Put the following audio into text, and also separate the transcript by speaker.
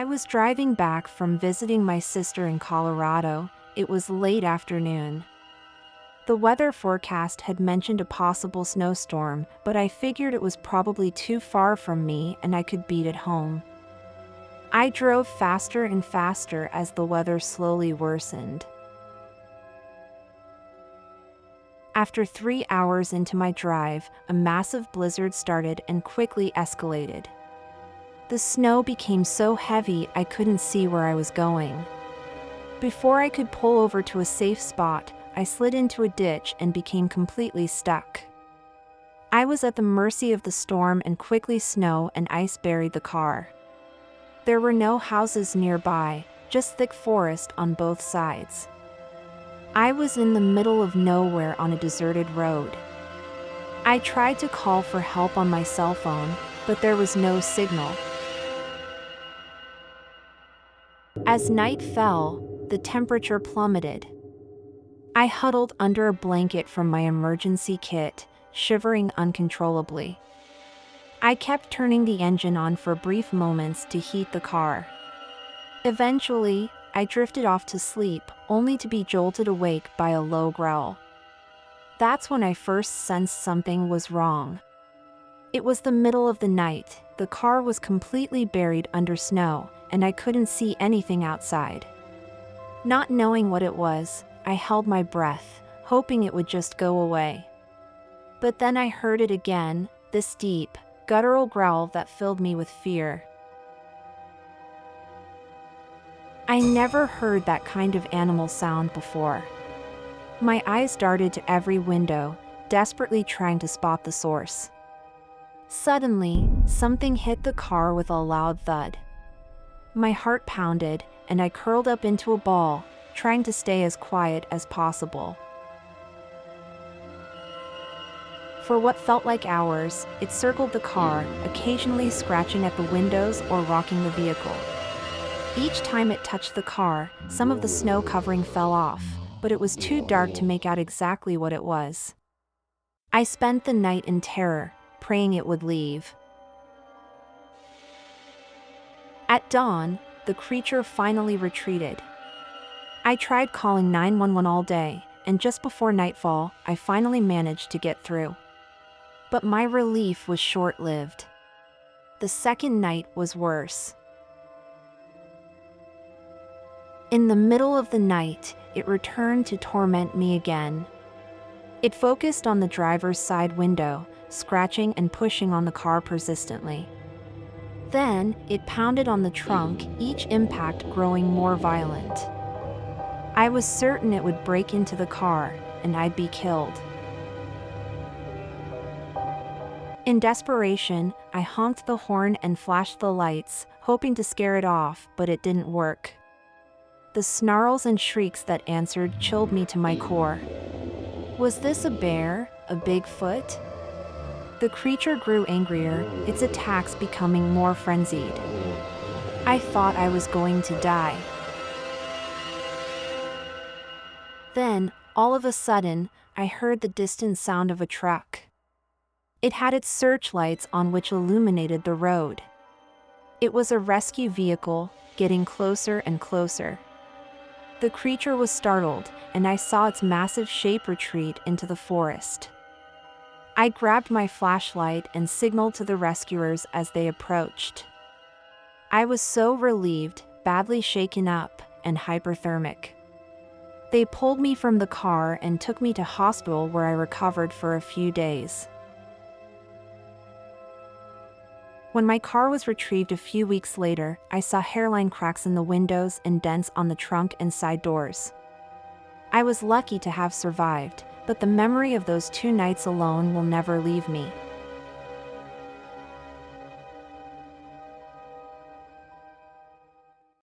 Speaker 1: I was driving back from visiting my sister in Colorado. It was late afternoon. The weather forecast had mentioned a possible snowstorm, but I figured it was probably too far from me and I could beat it home. I drove faster and faster as the weather slowly worsened. After 3 hours into my drive, a massive blizzard started and quickly escalated. The snow became so heavy I couldn't see where I was going. Before I could pull over to a safe spot, I slid into a ditch and became completely stuck. I was at the mercy of the storm and quickly snow and ice buried the car. There were no houses nearby, just thick forest on both sides. I was in the middle of nowhere on a deserted road. I tried to call for help on my cell phone, but there was no signal. As night fell, the temperature plummeted. I huddled under a blanket from my emergency kit, shivering uncontrollably. I kept turning the engine on for brief moments to heat the car. Eventually, I drifted off to sleep, only to be jolted awake by a low growl. That's when I first sensed something was wrong. It was the middle of the night, the car was completely buried under snow, and I couldn't see anything outside. Not knowing what it was, I held my breath, hoping it would just go away. But then I heard it again, this deep, guttural growl that filled me with fear. I never heard that kind of animal sound before. My eyes darted to every window, desperately trying to spot the source. Suddenly, something hit the car with a loud thud. My heart pounded, and I curled up into a ball, trying to stay as quiet as possible. For what felt like hours, it circled the car, occasionally scratching at the windows or rocking the vehicle. Each time it touched the car, some of the snow covering fell off, but it was too dark to make out exactly what it was. I spent the night in terror, praying it would leave. At dawn, the creature finally retreated. I tried calling 911 all day, and just before nightfall, I finally managed to get through. But my relief was short-lived. The second night was worse. In the middle of the night, it returned to torment me again. It focused on the driver's side window, scratching and pushing on the car persistently. Then, it pounded on the trunk, each impact growing more violent. I was certain it would break into the car, and I'd be killed. In desperation, I honked the horn and flashed the lights, hoping to scare it off, but it didn't work. The snarls and shrieks that answered chilled me to my core. Was this a bear, a Bigfoot? The creature grew angrier, its attacks becoming more frenzied. I thought I was going to die. Then, all of a sudden, I heard the distant sound of a truck. It had its searchlights on which illuminated the road. It was a rescue vehicle, getting closer and closer. The creature was startled, and I saw its massive shape retreat into the forest. I grabbed my flashlight and signaled to the rescuers as they approached. I was so relieved, badly shaken up, and hyperthermic. They pulled me from the car and took me to hospital where I recovered for a few days. When my car was retrieved a few weeks later, I saw hairline cracks in the windows and dents on the trunk and side doors. I was lucky to have survived, but the memory of those 2 nights alone will never leave me.